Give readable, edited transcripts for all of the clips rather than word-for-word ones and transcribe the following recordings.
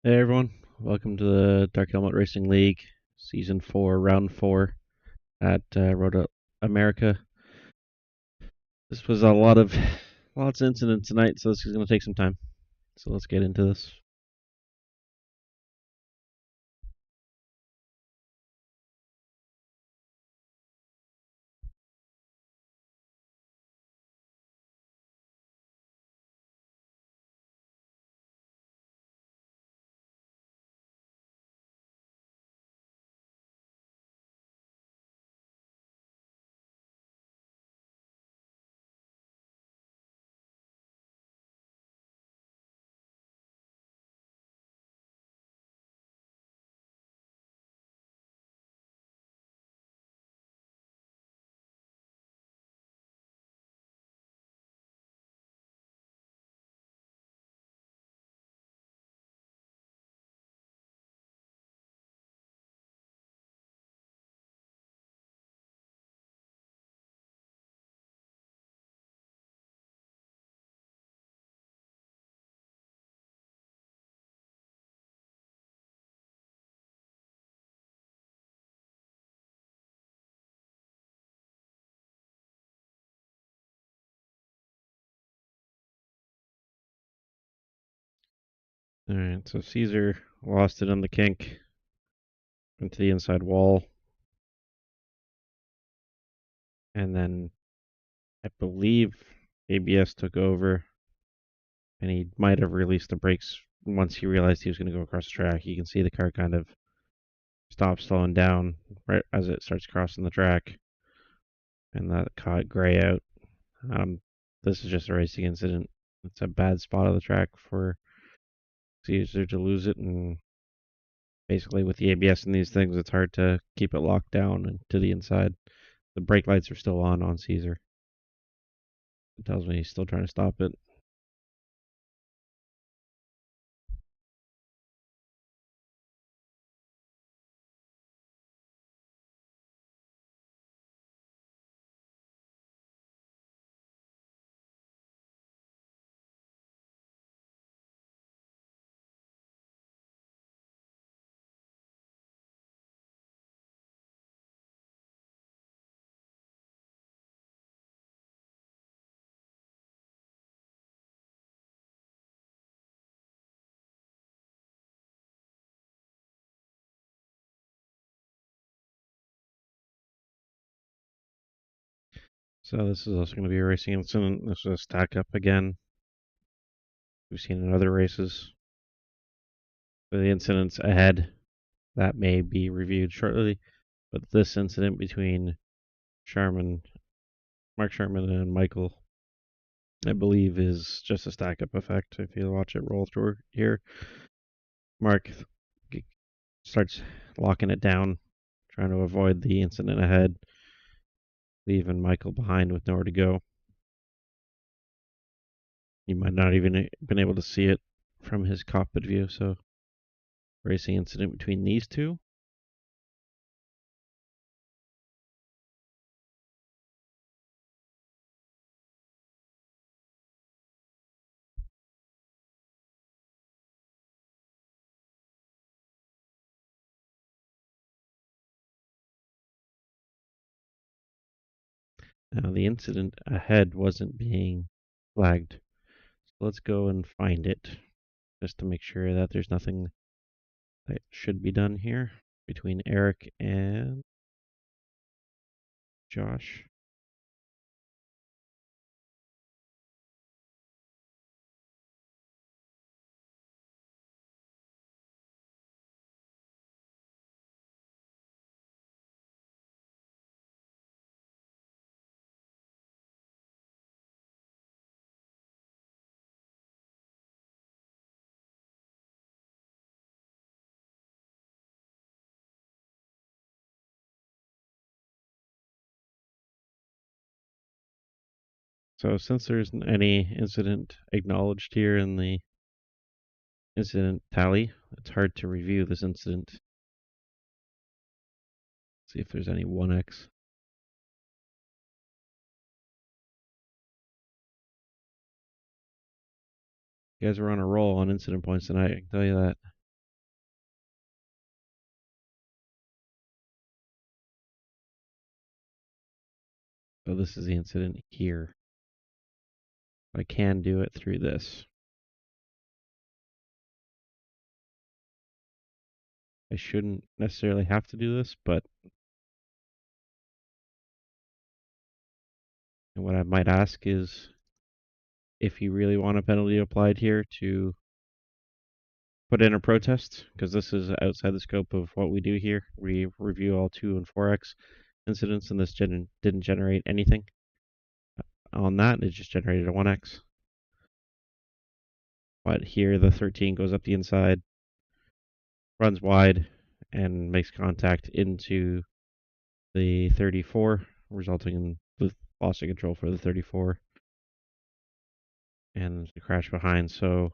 Hey everyone, welcome to the Dark Helmet Racing League, Season 4, Round 4 at Road America. This was a lot of lots of incidents tonight, so this is going to take some time. So let's get into this. All right, so Caesar lost it on the kink into the inside wall, and then I believe ABS took over, and he might have released the brakes once he realized he was going to go across the track. You can see the car kind of stop slowing down right as it starts crossing the track, and that caught Gray out. This is just a racing incident. It's a bad spot of the track for Caesar to lose it, and basically with the ABS and these things, it's hard to keep it locked down and to the inside. The brake lights are still on Caesar. It tells me he's still trying to stop it. So this is also going to be a racing incident. This is a stack up again. We've seen in other races. The incidents ahead that may be reviewed shortly, but this incident between Sharman, Mark Sharman, and Michael, I believe, is just a stack up effect. If you watch it roll through here, Mark starts locking it down, trying to avoid the incident ahead, leaving Michael behind with nowhere to go. He might not even been able to see it from his cockpit view. So, racing incident between these two. Now, the incident ahead wasn't being flagged. So let's go and find it just to make sure that there's nothing that should be done here between Eric and Josh. So, since there isn't any incident acknowledged here in the incident tally, it's hard to review this incident. See if there's any 1x. You guys are on a roll on incident points tonight, I can tell you that. So this is the incident here. I can do it through this. I shouldn't necessarily have to do this, but and what I might ask is if you really want a penalty applied here to put in a protest, because this is outside the scope of what we do here. We review all 2 and 4x incidents, and this didn't generate anything on that. It just generated a 1x. But here the 13 goes up the inside, runs wide, and makes contact into the 34, resulting in the loss of control for the 34 and the crash behind. So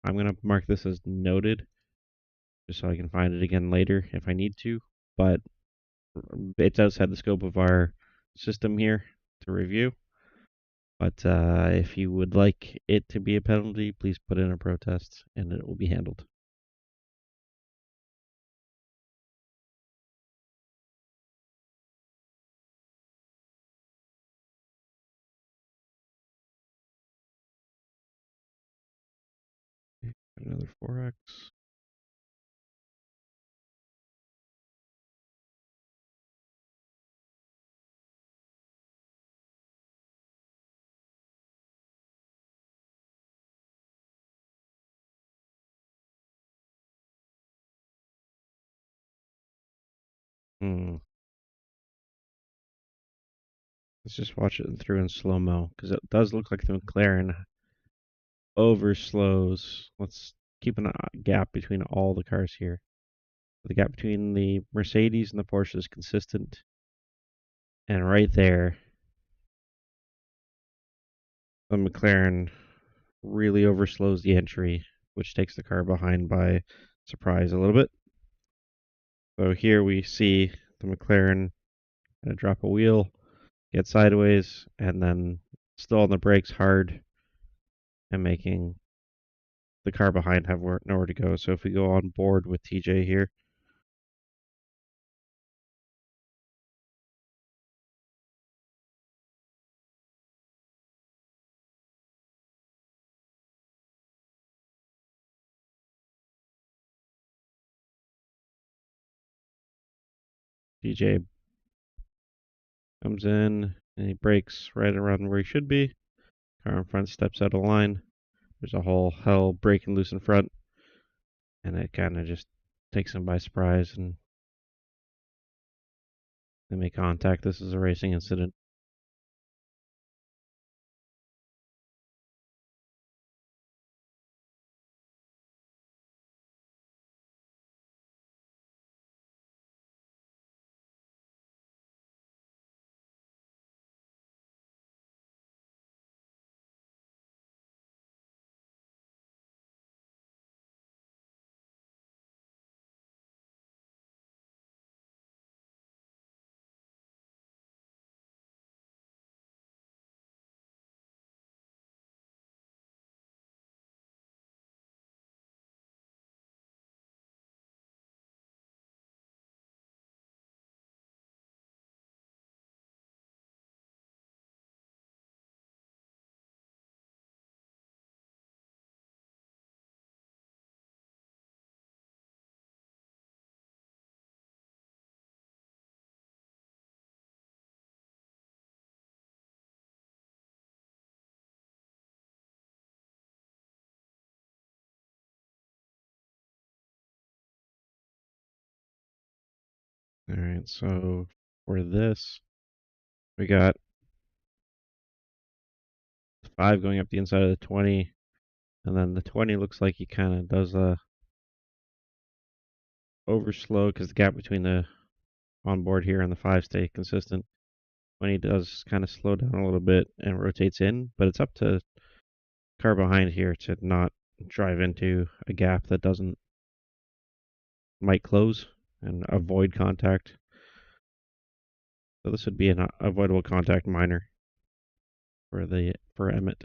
I'm going to mark this as noted just so I can find it again later if I need to. But it does have the scope of our system here to review. But if you would like it to be a penalty, please put in a protest and it will be handled. Another 4x. Let's just watch it through in slow-mo, because it does look like the McLaren overslows. Let's keep a gap between all the cars here. The gap between the Mercedes and the Porsche is consistent. And right there, the McLaren really overslows the entry, which takes the car behind by surprise a little bit. So here we see the McLaren drop a wheel, get sideways, and then still on the brakes hard and making the car behind have nowhere to go. So if we go on board with TJ here, TJ comes in and he brakes right around where he should be. Car in front steps out of line. There's a whole hell breaking loose in front, and it kind of just takes him by surprise and they make contact. This is a racing incident. All right, so for this, we got 5 going up the inside of the 20, and then the 20 looks like he kind of does a overslow because the gap between the onboard here and the 5 stay consistent. When he does kind of slow down a little bit and rotates in, but it's up to car behind here to not drive into a gap that might close and avoid contact. So this would be an avoidable contact minor for Emmett.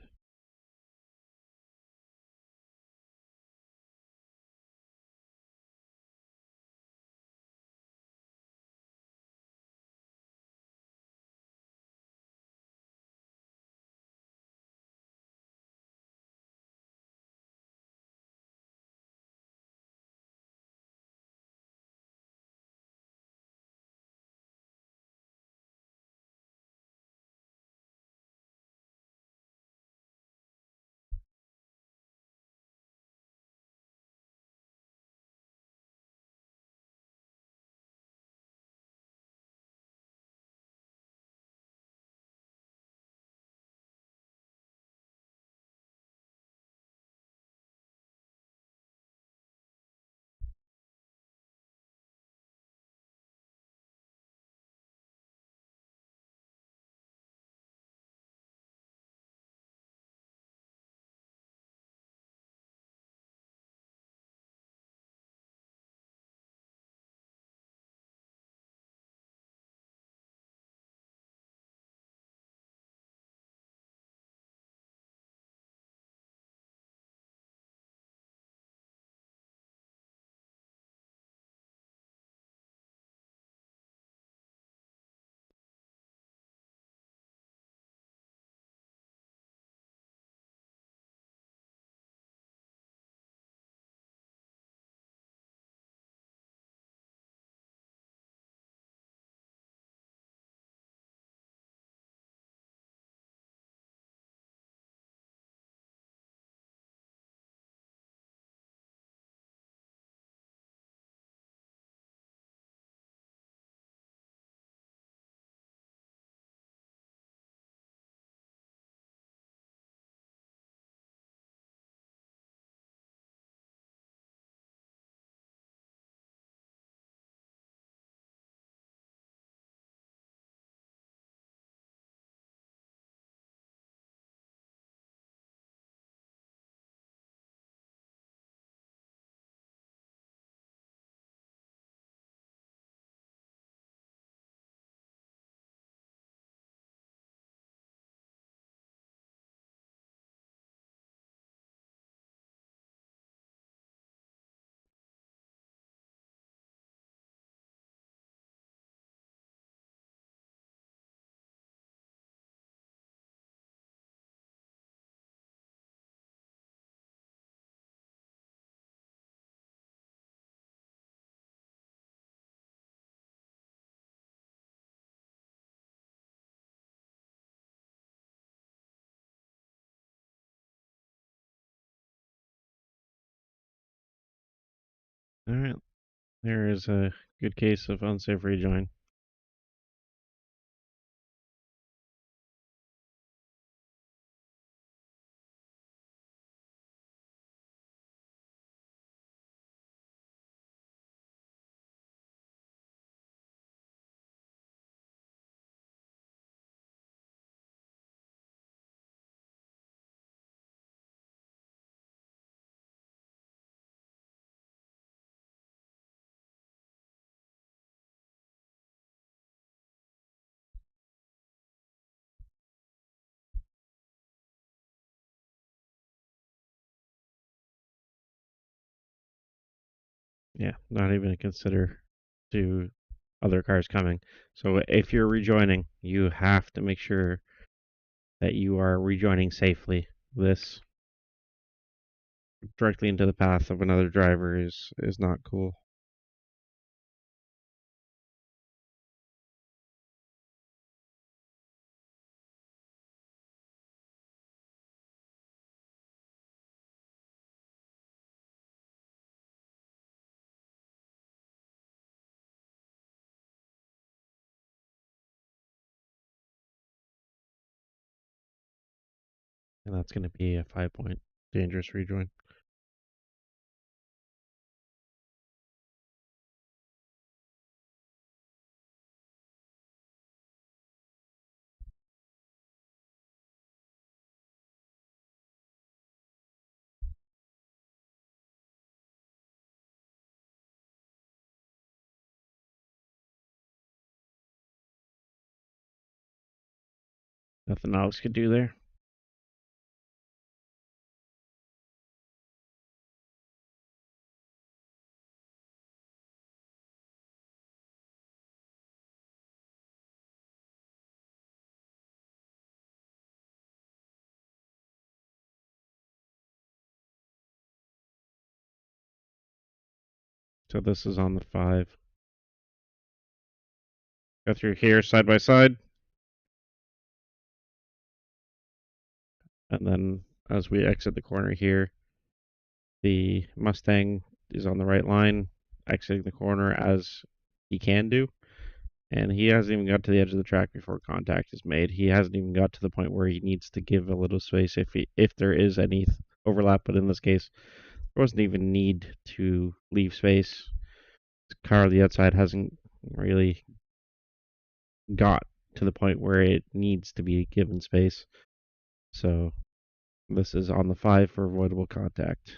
All right, there is a good case of unsafe rejoin. Yeah, not even consider to other cars coming. So if you're rejoining, you have to make sure that you are rejoining safely. This directly into the path of another driver is not cool. And that's going to be a 5 point dangerous rejoin. Nothing Alex could do there. So this is on the 5. Go through here side by side. And then as we exit the corner here, the Mustang is on the right line, exiting the corner as he can do. And he hasn't even got to the edge of the track before contact is made. He hasn't even got to the point where he needs to give a little space if there is any overlap. But in this case, there wasn't even need to leave space. The car on the outside hasn't really got to the point where it needs to be given space. So this is on the 5 for avoidable contact.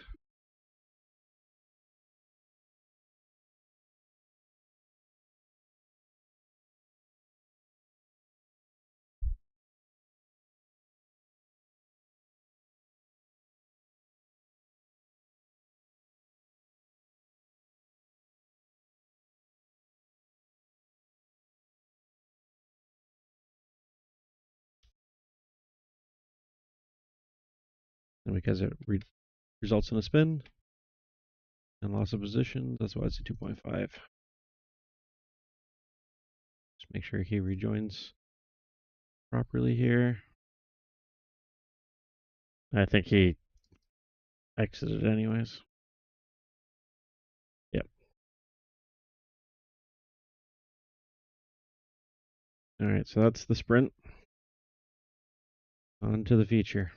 And because it results in a spin and loss of position, that's why it's a 2.5. Just make sure he rejoins properly here. I think he exited anyways. Yep. All right, so that's the sprint. On to the feature.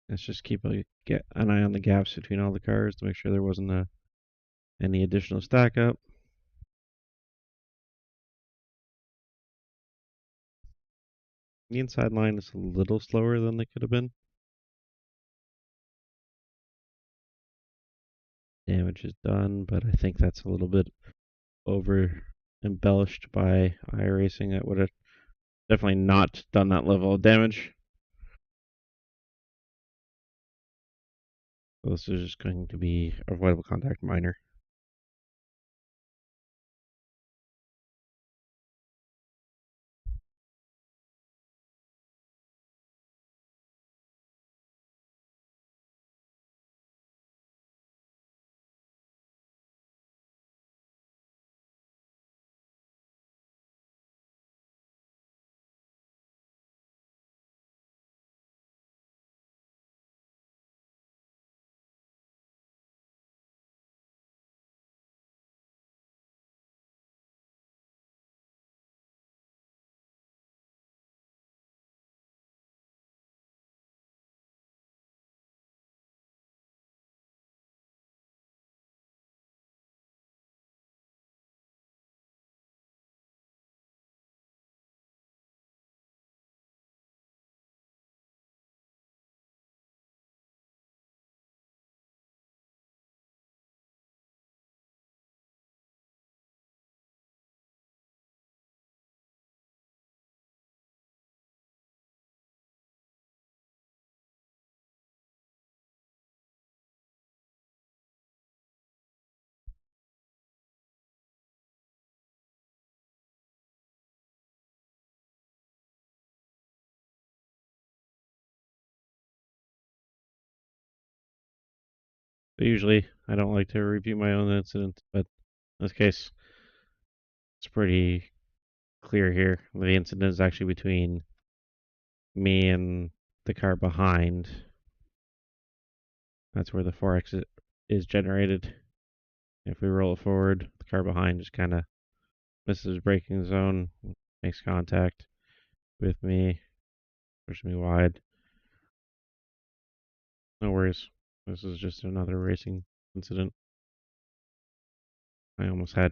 Let's just get an eye on the gaps between all the cars to make sure there wasn't any additional stack up. The inside line is a little slower than they could have been. Damage is done, but I think that's a little bit over embellished by iRacing. That would have definitely not done that level of damage. So this is just going to be avoidable contact minor. Usually, I don't like to review my own incident, but in this case, it's pretty clear here. The incident is actually between me and the car behind. That's where the 4X is generated. If we roll it forward, the car behind just kind of misses braking zone, makes contact with me, pushes me wide. No worries. This is just another racing incident. I almost had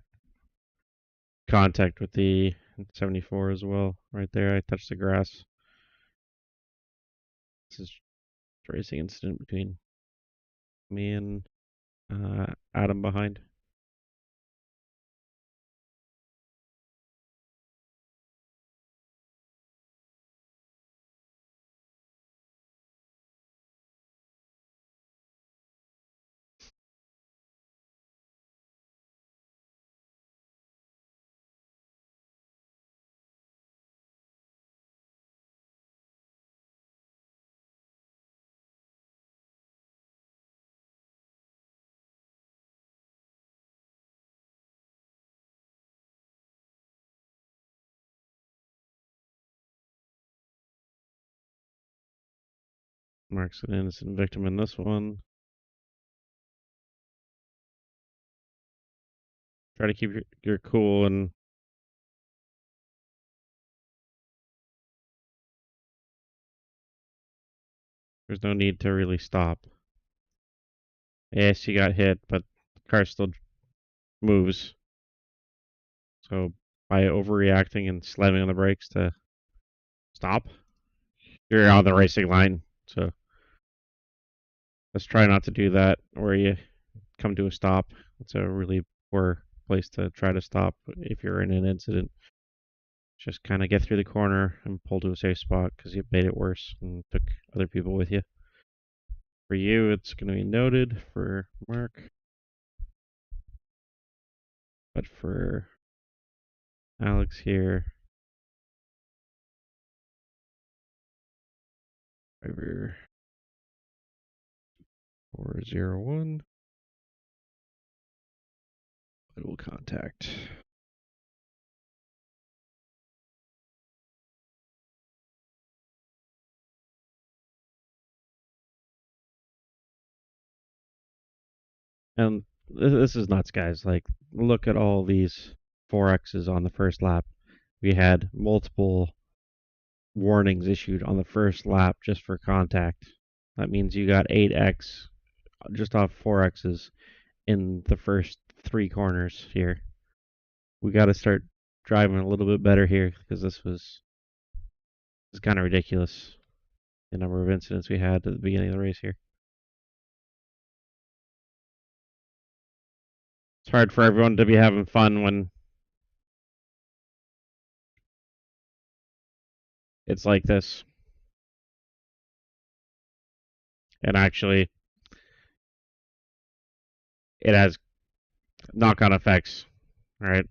contact with the 74 as well. Right there, I touched the grass. This is a racing incident between me and Adam behind. Mark's an innocent victim in this one. Try to keep your cool, and there's no need to really stop. Yes, you got hit, but the car still moves. So by overreacting and slamming on the brakes to stop, you're on the racing line. So let's try not to do that where you come to a stop. It's a really poor place to try to stop if you're in an incident. Just kind of get through the corner and pull to a safe spot because you made it worse and took other people with you. For you, it's going to be noted for Mark, but for Alex here, driver 401, little contact. And this is nuts, guys. Like, look at all these 4Xs on the first lap. We had multiple warnings issued on the first lap just for contact. That means you got 8X just off 4Xs in the first three corners here. We got to start driving a little bit better here because this is kind of ridiculous. The number of incidents we had at the beginning of the race here. It's hard for everyone to be having fun when it's like this. And actually, it has knock-on effects. All right,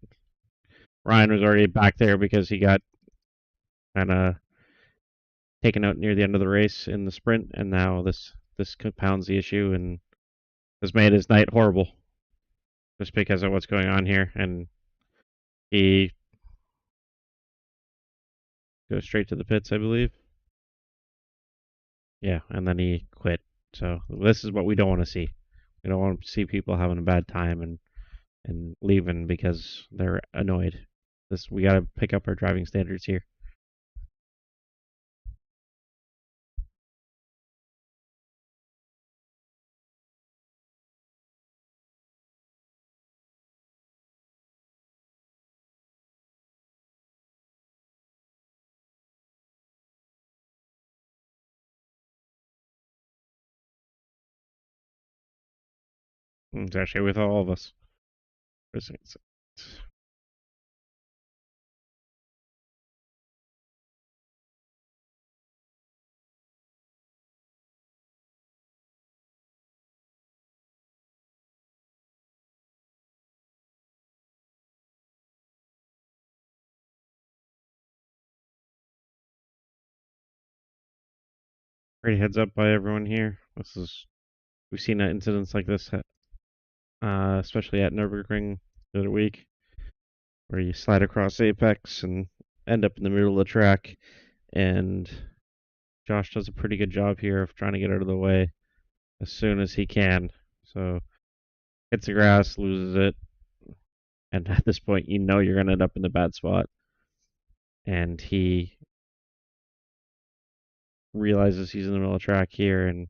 Ryan was already back there because he got kind of taken out near the end of the race in the sprint, and now this compounds the issue and has made his night horrible just because of what's going on here. And he goes straight to the pits, I believe. Yeah, and then he quit. So this is what we don't want to see. We don't want to see people having a bad time and leaving because they're annoyed. This we got to pick up our driving standards here. It's actually with all of us. Great heads up by everyone here. This is We've seen incidents like this, especially at Nürburgring the other week, where you slide across apex and end up in the middle of the track. And Josh does a pretty good job here of trying to get out of the way as soon as he can. So hits the grass, loses it, and at this point, you know you're going to end up in the bad spot. And he realizes he's in the middle of the track here, and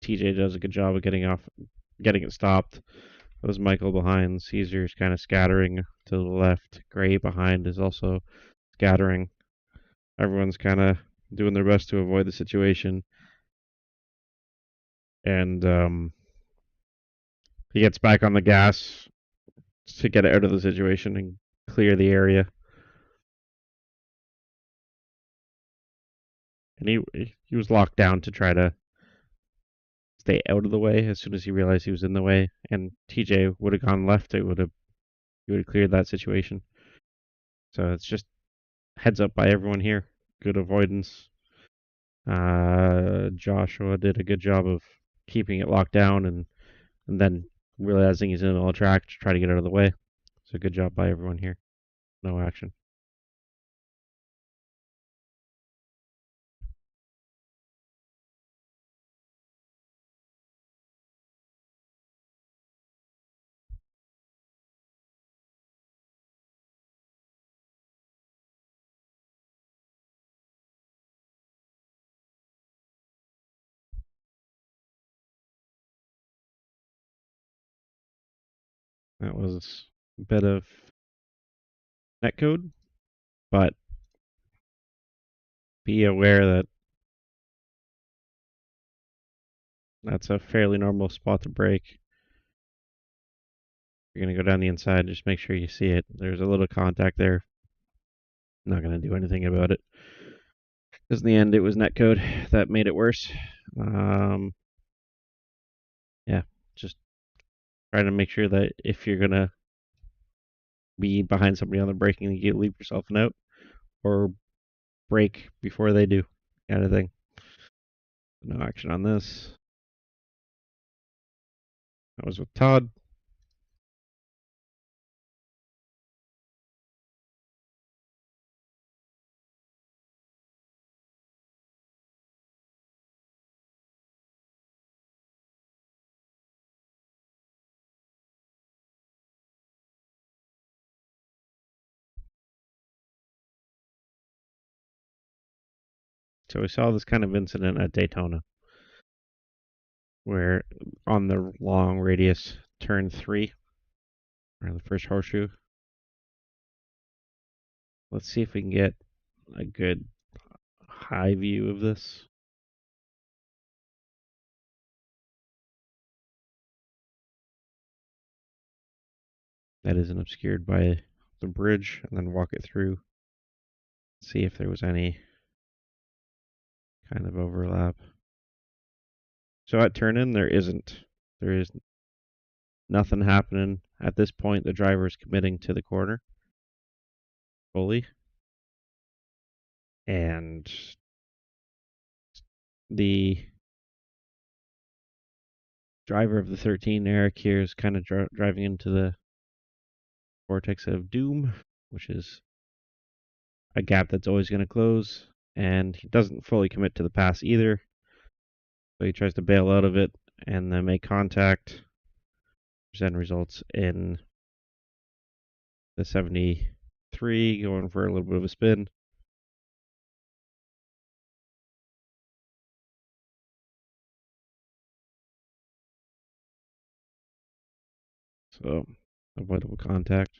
TJ does a good job of getting it stopped. There's Michael behind. Caesar's kind of scattering to the left. Gray behind is also scattering. Everyone's kind of doing their best to avoid the situation. And he gets back on the gas to get out of the situation and clear the area. And he was locked down to try to stay out of the way as soon as he realized he was in the way. And TJ would have gone left. He would have cleared that situation. So it's just heads up by everyone here. Good avoidance. Joshua did a good job of keeping it locked down and then realizing he's in the track to try to get out of the way. So good job by everyone here. No action. That was a bit of netcode, but be aware that that's a fairly normal spot to break. You're going to go down the inside, just make sure you see it. There's a little contact there. Not going to do anything about it. Because in the end, it was netcode that made it worse. Yeah, just trying to make sure that if you're going to be behind somebody on the braking, you leave yourself an out or brake before they do, kind of thing. No action on this. That was with Todd. So we saw this kind of incident at Daytona, where on the long radius, turn 3, or the first horseshoe. Let's see if we can get a good high view of this. That isn't obscured by the bridge, and then walk it through. See if there was any kind of overlap. So at turn in, there isn't. There is nothing happening. At this point, the driver is committing to the corner fully. And the driver of the 13, Eric, here is kind of driving into the vortex of doom, which is a gap that's always going to close. And he doesn't fully commit to the pass either. So he tries to bail out of it and then make contact, which then results in the 73 going for a little bit of a spin. So avoidable contact.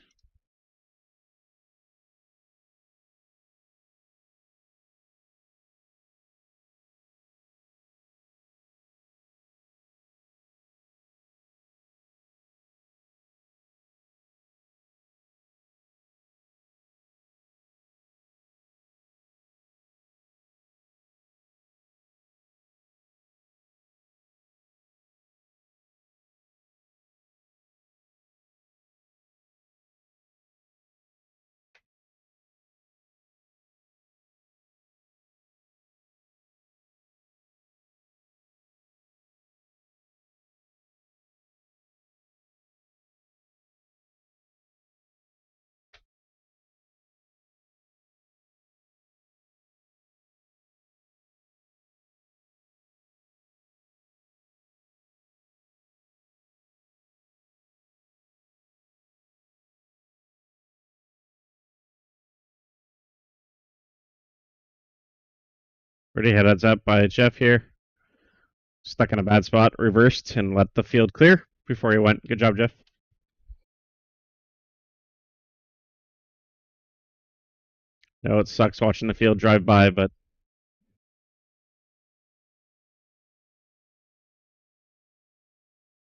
Ready, heads up by Jeff here. Stuck in a bad spot, reversed, and let the field clear before he went. Good job, Jeff. No, it sucks watching the field drive by, but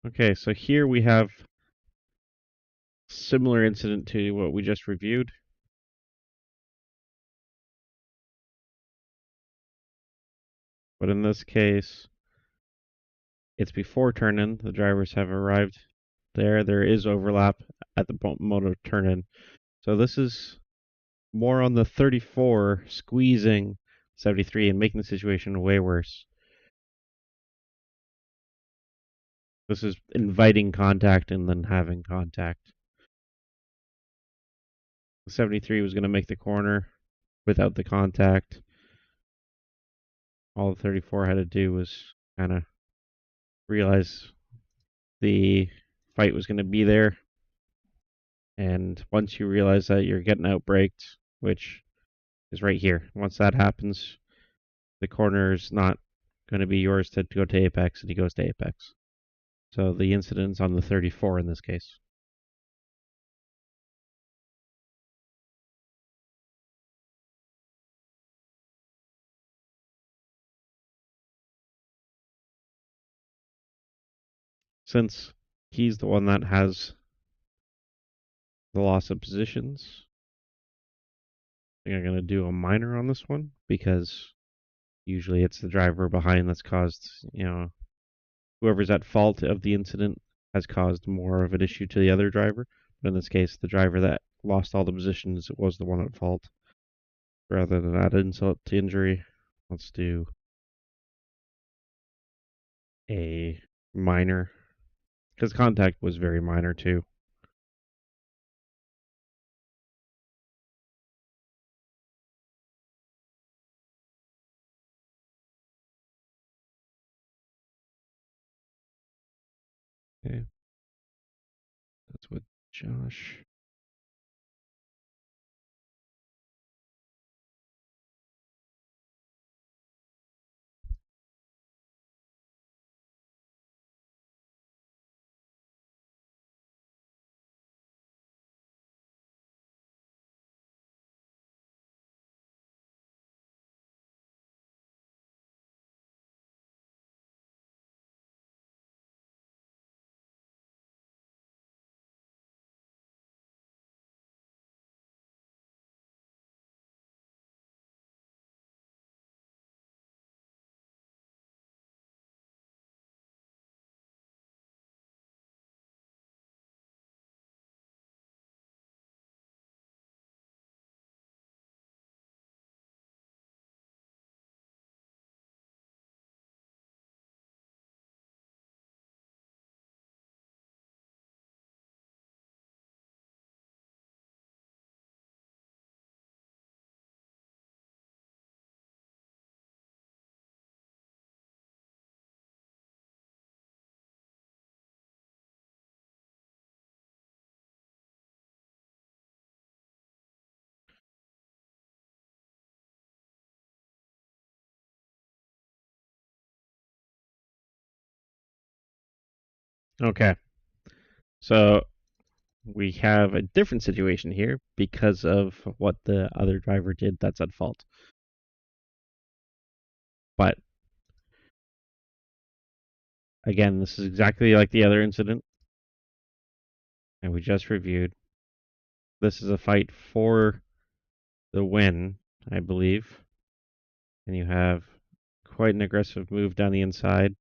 okay, so here we have similar incident to what we just reviewed. But in this case, it's before turn-in. The drivers have arrived there. There is overlap at the moment of turn-in. So this is more on the 34 squeezing 73 and making the situation way worse. This is inviting contact and then having contact. The 73 was going to make the corner without the contact. All the 34 had to do was kind of realize the fight was going to be there. And once you realize that you're getting outbraked, which is right here, once that happens, the corner is not going to be yours to go to apex, and he goes to apex. So the incident's on the 34 in this case. Since he's the one that has the loss of positions, I think I'm going to do a minor on this one because usually it's the driver behind that's caused, whoever's at fault of the incident has caused more of an issue to the other driver. But in this case, the driver that lost all the positions was the one at fault. Rather than add insult to injury, let's do a minor. Because contact was very minor too. Okay. That's what Josh. Okay. So we have a different situation here because of what the other driver did that's at fault. But again, this is exactly like the other incident, and we just reviewed. This is a fight for the win, I believe. And you have quite an aggressive move down the inside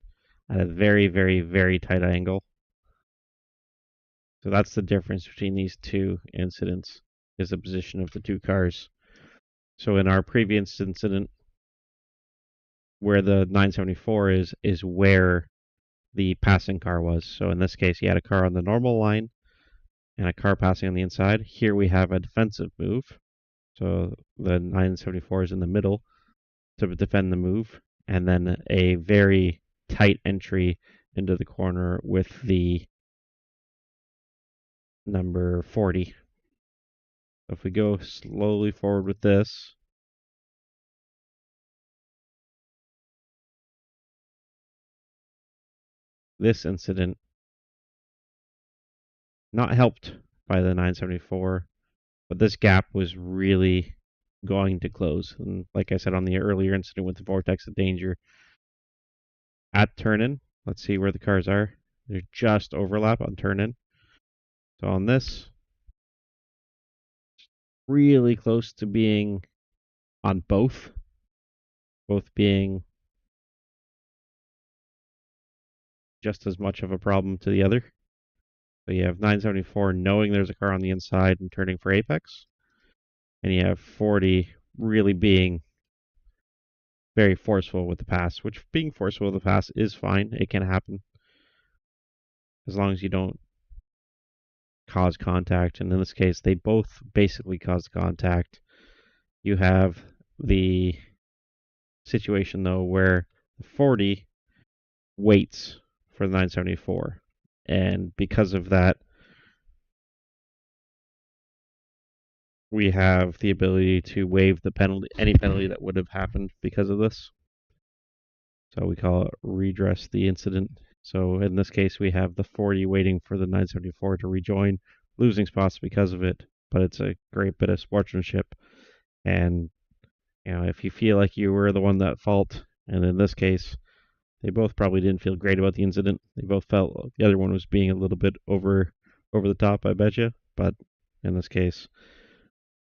at a very, very, very tight angle. So that's the difference between these two incidents, is the position of the two cars. So in our previous incident, where the 974 is where the passing car was. So in this case, you had a car on the normal line and a car passing on the inside. Here we have a defensive move. So the 974 is in the middle to defend the move, and then a very tight entry into the corner with the number 40. If we go slowly forward with this, this incident, not helped by the 974, but this gap was really going to close. And like I said on the earlier incident with the vortex of danger, at turn in, let's see where the cars are. They're just overlap on turn in. So on this, really close to being on both being just as much of a problem to the other. So you have 974 knowing there's a car on the inside and turning for apex, and you have 40 really being very forceful with the pass, which being forceful with the pass is fine. It can happen as long as you don't cause contact. And in this case, they both basically caused contact. You have the situation, though, where the 40 waits for the 974. And because of that, we have the ability to waive the penalty, any penalty that would have happened because of this. So we call it redress the incident. So in this case, we have the 40 waiting for the 974 to rejoin, losing spots because of it. But it's a great bit of sportsmanship. And if you feel like you were the one at fault, and in this case, they both probably didn't feel great about the incident. They both felt the other one was being a little bit over the top, I bet you. But in this case,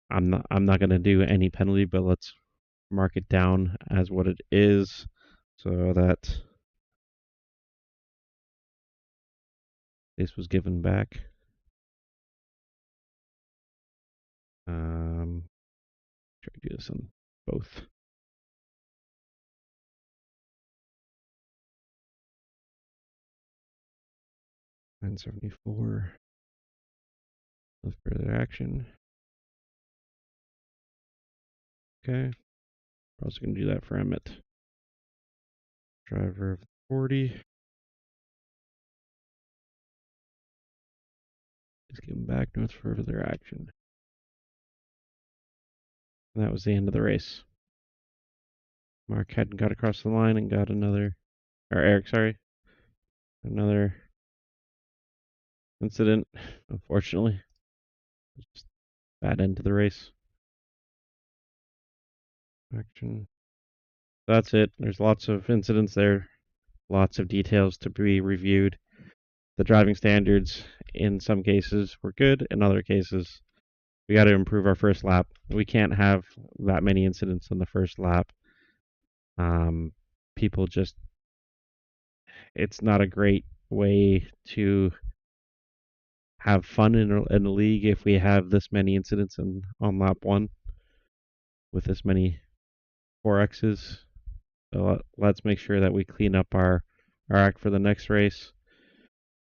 I'm not going to do any penalty, but let's mark it down as what it is so that this was given back. Try to do this on both. $974 with further action. Okay. We're also going to do that for Emmett. Driver of 40 is given back with further action. And that was the end of the race. Mark hadn't got across the line and got another, or Eric, sorry, another incident, unfortunately. Just bad end to the race. Action. That's it. There's lots of incidents there, lots of details to be reviewed. The driving standards in some cases were good, in other cases we got to improve our first lap. We can't have that many incidents on the first lap. People just, it's not a great way to have fun in a league if we have this many incidents on lap one with this many 4Xs. So let's make sure that we clean up our act for the next race.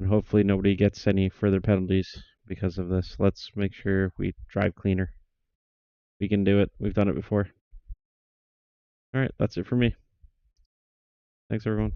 And hopefully nobody gets any further penalties because of this. Let's make sure we drive cleaner. We can do it. We've done it before. All right, that's it for me. Thanks, everyone.